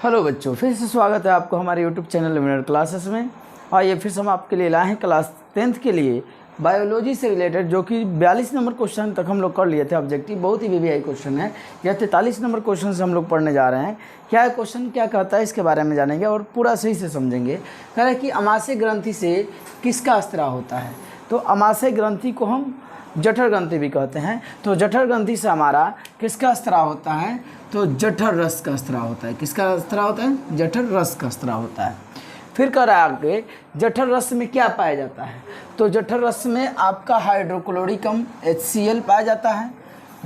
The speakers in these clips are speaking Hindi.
हेलो बच्चों, फिर से स्वागत है आपको हमारे यूट्यूब चैनल लुमिनर क्लासेस में। आइए फिर से हम आपके लिए लाए हैं क्लास 10th के लिए बायोलॉजी से रिलेटेड, जो कि 42 नंबर क्वेश्चन तक हम लोग कर लिए थे ऑब्जेक्टिव। बहुत ही वीवीआई क्वेश्चन है। यह 43 नंबर क्वेश्चन से हम लोग पढ़ने जा रहे हैं। क्या है क्वेश्चन, क्या कहता है, इसके बारे में जानेंगे और पूरा सही से समझेंगे। कह रहा है कि अमाशय ग्रंथि से किसका स्त्राव होता है। तो अमाशय ग्रंथि को हम जठर ग्रंथि भी कहते हैं। तो जठर ग्रंथि से हमारा किसका स्त्राव होता है, तो जठर रस का स्त्राव होता है। किसका स्त्राव होता है, जठर रस का स्त्राव होता है। फिर कह रहा है आगे, जठर रस में क्या पाया जाता है। तो जठर रस में आपका हाइड्रोक्लोरिक अम्ल HCl पाया जाता है,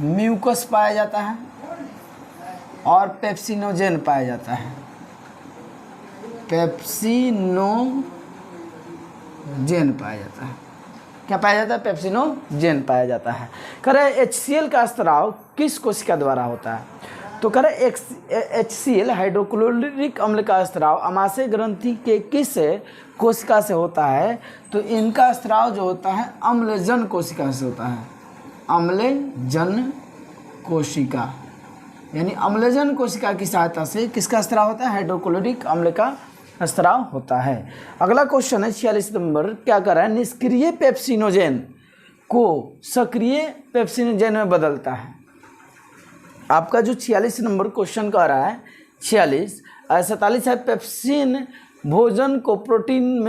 म्यूकस पाया जाता है और पेप्सिनोजेन पाया जाता है। पेप्सिनोजेन पाया जाता है। क्या पाया जाता है, पेप्सिनोजेन पाया जाता है। कह रहे HCl का स्त्राव किस कोशिका द्वारा होता है। तो कह रहे HCl हाइड्रोक्लोरिक अम्ल का स्त्राव अमाशय ग्रंथि के किस कोशिका से होता है। तो इनका स्त्राव जो होता है अम्लजन कोशिका से होता है। अम्लजन कोशिका, यानी अम्लजन कोशिका की सहायता से किसका स्त्राव होता है, हाइड्रोक्लोरिक अम्ल का स्त्राव होता है। अगला क्वेश्चन है 46 नंबर। क्या कर रहा है, निष्क्रिय पेप्सिनोजेन को सक्रिय पेप्सिनोजेन में बदलता है। आपका जो 46 नंबर क्वेश्चन का रहा है 47 है, पेप्सिन भोजन को पेप्सिन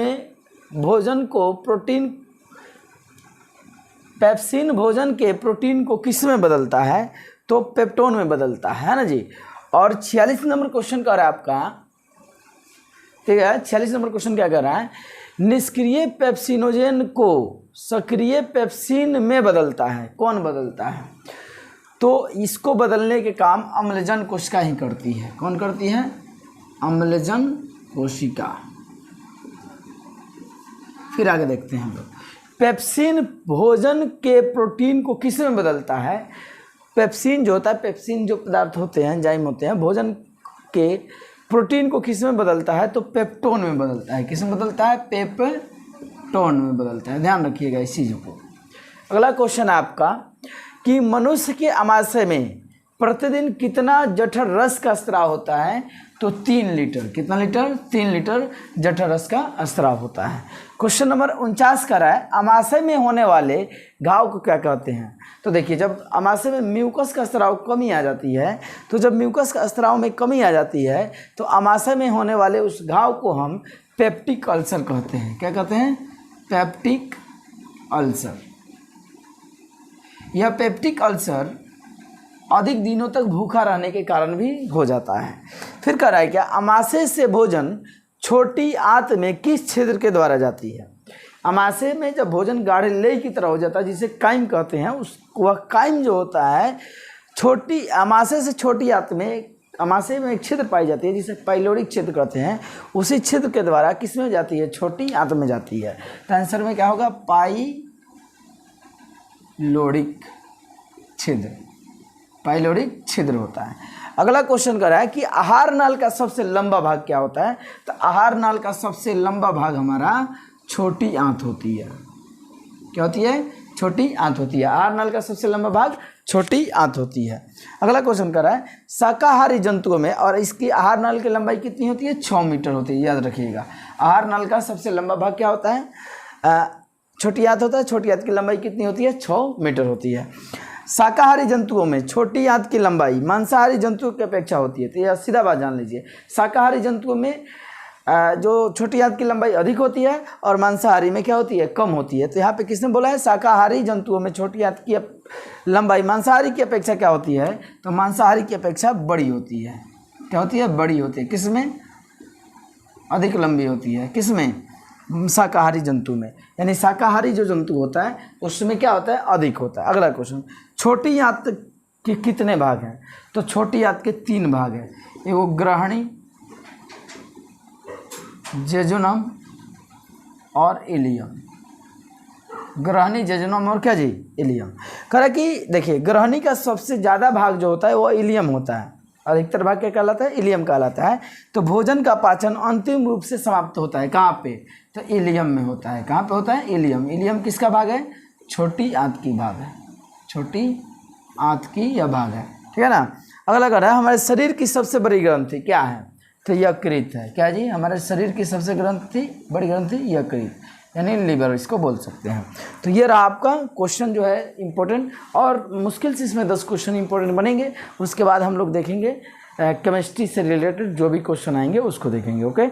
भोजन के प्रोटीन को किस में बदलता है, तो पेप्टोन में बदलता है ना जी। और 46 नंबर क्वेश्चन का रहा है आपका, ठीक है। 46 नंबर क्वेश्चन क्या कर रहा है, निष्क्रिय पेप्सिनोजेन को सक्रिय पेप्सिन में बदलता है। कौन बदलता है, तो इसको बदलने के काम अम्लजन कोशिका ही करती है। कौन करती है, अम्लजन कोशिका। फिर आगे देखते हैं हम लोग, पेप्सिन भोजन के प्रोटीन को किस में बदलता है। पेप्सिन जो होता है, पेप्सिन जो पदार्थ होते हैं, एंजाइम होते हैं, भोजन के प्रोटीन को किस में बदलता है, तो पेप्टोन में बदलता है। किस में बदलता है, पेप्टोन में बदलता है। ध्यान रखिएगा इस चीज़ को। अगला क्वेश्चन है आपका कि मनुष्य के अमाशय में प्रतिदिन कितना जठर रस का स्त्राव होता है। तो 3 लीटर। कितना लीटर, 3 लीटर जठर रस का स्त्राव होता है। क्वेश्चन नंबर 49 का रहा है, अमाशय में होने वाले घाव को क्या कहते हैं। तो देखिए, जब अमाशय में म्यूकस का स्त्राव कमी आ जाती है, तो जब म्यूकस का स्त्राव में कमी आ जाती है तो अमाशय में होने वाले उस घाव को हम पेप्टिक अल्सर कहते हैं। क्या कहते हैं, पेप्टिक अल्सर। यह पेप्टिक अल्सर अधिक दिनों तक भूखा रहने के कारण भी हो जाता है। फिर कह रहा है क्या, अमाशय से भोजन छोटी आंत में किस छिद्र के द्वारा जाती है। अमाशय में जब भोजन गाढ़े लेई की तरह हो जाता है, जिसे काइम कहते हैं, वह काइम जो होता है छोटी अमाशय से छोटी आंत में, अमाशय में एक छिद्र पाई जाती है जिसे पाइलोरिक छिद्र कहते हैं। उसी छिद्र के द्वारा किस में जाती है, छोटी आंत में जाती है। तो आंसर में क्या होगा, पाइलोरिक छिद्र। पाइलोरिक छिद्र होता है। अगला क्वेश्चन कर रहा है कि आहार नाल का सबसे लंबा भाग क्या होता है। तो आहार नाल का सबसे लंबा भाग हमारा छोटी आंत होती है। क्या होती है, छोटी आंत होती है। आहार नाल का सबसे लंबा भाग छोटी आंत होती है। अगला क्वेश्चन कर रहा है, शाकाहारी जंतुओं में और इसकी आहार नाल की लंबाई कितनी होती है, 6 मीटर होती है। याद रखिएगा, आहार नाल का सबसे लंबा भाग क्या होता है, छोटी आंत होता है। छोटी आंत की लंबाई कितनी होती है, 6 मीटर होती है। शाकाहारी जंतुओं में छोटी आंत की लंबाई मांसाहारी जंतुओं की अपेक्षा होती है। तो यह सीधा बात जान लीजिए, शाकाहारी जंतुओं में जो छोटी आंत की लंबाई अधिक होती है और मांसाहारी में क्या होती है, कम होती है। तो यहाँ पे किसने बोला है, शाकाहारी जंतुओं में छोटी आंत की लंबाई मांसाहारी की अपेक्षा क्या होती है, तो मांसाहारी की अपेक्षा बड़ी होती है। क्या होती है, बड़ी होती है। किसमें, अधिक लंबी होती है। किसमें, शाकाहारी जंतु में। यानी शाकाहारी जो जंतु होता है उसमें क्या होता है, अधिक होता है। अगला क्वेश्चन, छोटी आंत के कितने भाग हैं। तो छोटी आंत के 3 भाग हैं। एगो ग्रहणी, जेजुनम और इलियम। ग्रहणी, जेजुनम और क्या जी, इलियम। कह रहा है कि देखिए, ग्रहणी का सबसे ज़्यादा भाग जो होता है वो इलियम होता है। अधिकतर भाग क्या कहलाता है, इलियम कहलाता है। तो भोजन का पाचन अंतिम रूप से समाप्त होता है कहाँ पे, तो इलियम में होता है। कहाँ पे होता है, इलियम। इलियम किसका भाग है, छोटी आंत की भाग है। छोटी आंत की यह भाग है, ठीक है ना। अगला कह रहा है, हमारे शरीर की सबसे बड़ी ग्रंथि क्या है। तो यकृत है। क्या जी, हमारे शरीर की सबसे ग्रंथि, बड़ी ग्रंथि यकृत यानी लीवर, इसको बोल सकते हैं। तो ये रहा आपका क्वेश्चन जो है इम्पोर्टेंट, और मुश्किल से इसमें 10 क्वेश्चन इंपॉर्टेंट बनेंगे। उसके बाद हम लोग देखेंगे केमिस्ट्री से रिलेटेड जो भी क्वेश्चन आएंगे उसको देखेंगे। ओके।